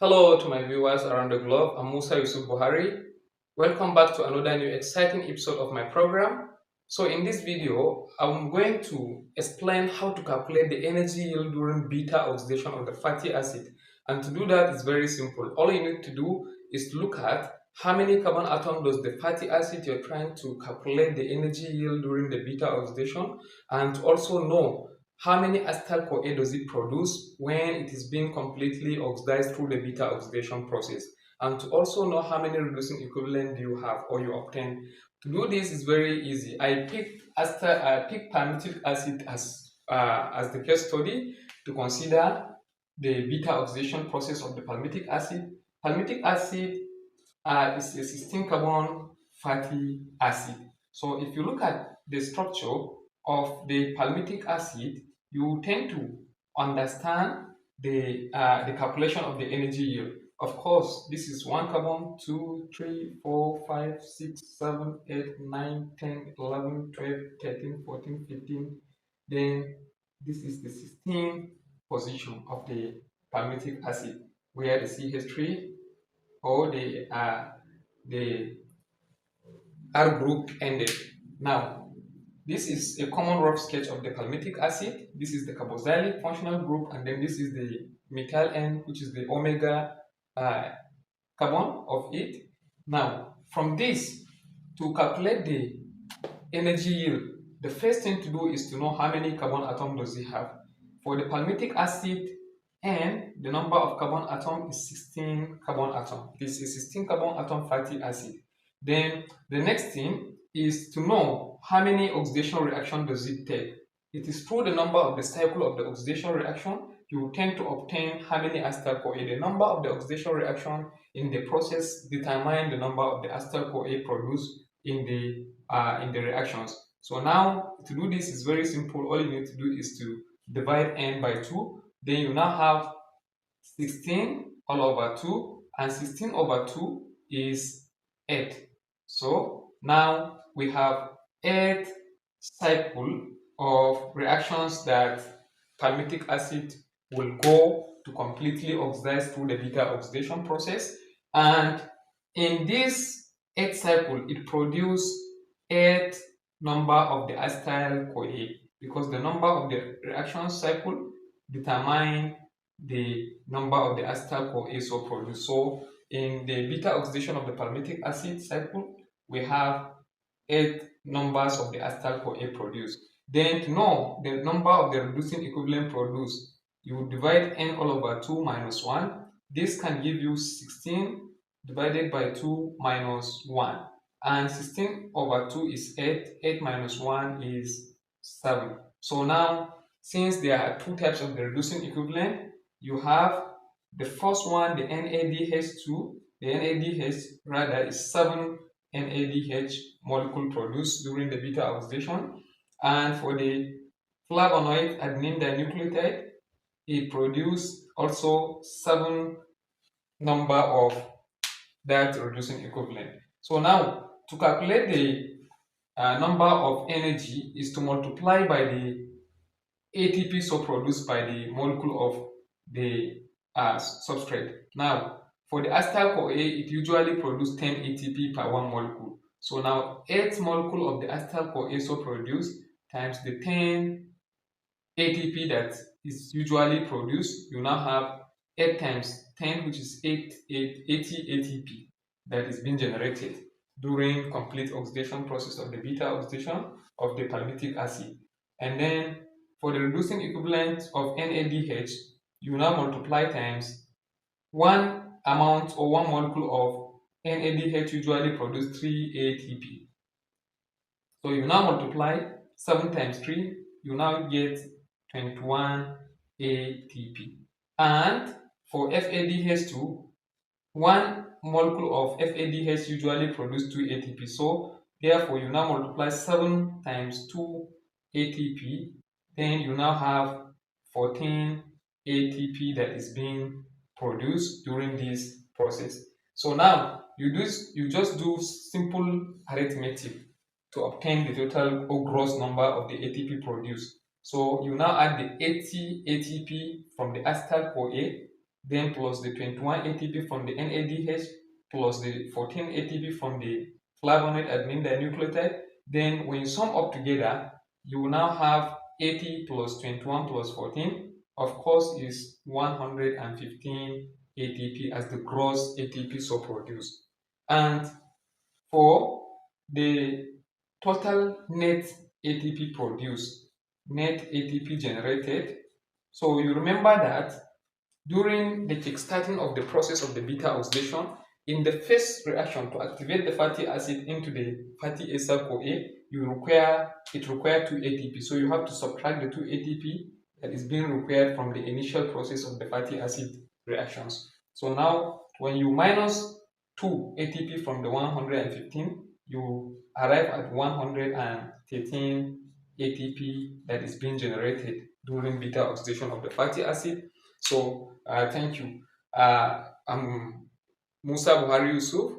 Hello to my viewers around the globe. I'm Musa Yusuf Buhari. Welcome back to another new exciting episode of my program. So in this video, I'm going to explain how to calculate the energy yield during beta oxidation of the fatty acid. And to do that is very simple. All you need to do is to look at how many carbon atom does the fatty acid you're trying to calculate the energy yield during the beta oxidation, and to also know how many acetyl CoA does it produce when it is being completely oxidized through the beta oxidation process, and to also know how many reducing equivalent do you have or you obtain. To do this is very easy. I picked palmitic acid as the case study to consider the beta oxidation process of the palmitic acid. Palmitic acid is a 16 carbon fatty acid. So if you look at the structure of the palmitic acid, you tend to understand the calculation of the energy yield. Of course, this is 1 carbon, 2, 3, 4, 5, 6, 7, 8, 9, 10, 11, 12, 13, 14, 15. Then this is the 16th position of the palmitic acid, where the CH3 or the R group ended. Now, this is a common rough sketch of the palmitic acid. This is the carboxylic functional group, and then this is the methyl N, which is the omega uh, carbon of it. Now, from this, to calculate the energy yield, the first thing to do is to know how many carbon atoms does it have. For the palmitic acid, and the number of carbon atom is 16 carbon atom. This is 16 carbon atom fatty acid. Then the next thing is to know how many oxidation reaction does it take. It is through the number of the cycle of the oxidation reaction you tend to obtain how many acetyl CoA. The number of the oxidation reaction in the process determine the number of the acetyl CoA produced in the reactions. So now to do this is very simple. All you need to do is to divide n by 2. Then you now have 16 all over 2, and 16 over 2 is 8. So now we have 8 cycle of reactions that palmitic acid will go to completely oxidize through the beta oxidation process, and in this 8 cycle it produces 8 number of the acetyl CoA, because the number of the reaction cycle determine the number of the acetyl CoA so produced. So in the beta oxidation of the palmitic acid cycle, we have 8 numbers of the acetyl CoA produced. Then to know the number of the reducing equivalent produced, you divide n all over 2 minus 1. This can give you 16 divided by 2 minus 1. And 16 over 2 is 8. 8 minus 1 is 7. So now, since there are two types of the reducing equivalent, you have the first one, the NADH2. The NADH rather is 7 NADH molecule produced during the beta oxidation. And for the flavonoid adenine dinucleotide, it produces also 7 number of that reducing equivalent. So now to calculate the number of energy is to multiply by the ATP so produced by the molecule of the substrate. Now for the acetyl CoA, it usually produces 10 ATP per 1 molecule. So now 8 molecule of the acetyl CoA so produced times the 10 ATP that is usually produced, you now have 8 times 10, which is 80 ATP that is being generated during complete oxidation process of the beta oxidation of the palmitic acid. And then for the reducing equivalent of NADH, you now multiply times one amount or one molecule of NADH usually produce 3 ATP. So you now multiply 7 times 3, you now get 21 ATP. And for FADH2, one molecule of FADH usually produces 2 ATP. So therefore, you now multiply 7 times 2 ATP, then you now have 14 ATP that is being produced during this process. So now you just do simple arithmetic to obtain the total or gross number of the ATP produced. So you now add the 80 ATP from the acetyl CoA then plus the 21 ATP from the NADH, plus the 14 ATP from the flavonoid admin dinucleotide. Then when you sum up together, you will now have 80 plus 21 plus 14, of course, is 115 ATP as the gross ATP so produced. And for the total net ATP produced, net ATP generated, so you remember that during the kickstarting of the process of the beta oxidation, in the first reaction to activate the fatty acid into the fatty acyl CoA, it requires 2 ATP. So you have to subtract the 2 ATP that is being required from the initial process of the fatty acid reactions. So now when you minus 2 ATP from the 115, you arrive at 113 ATP that is being generated during beta oxidation of the fatty acid. So thank you. I'm Musa Buhari Yusuf.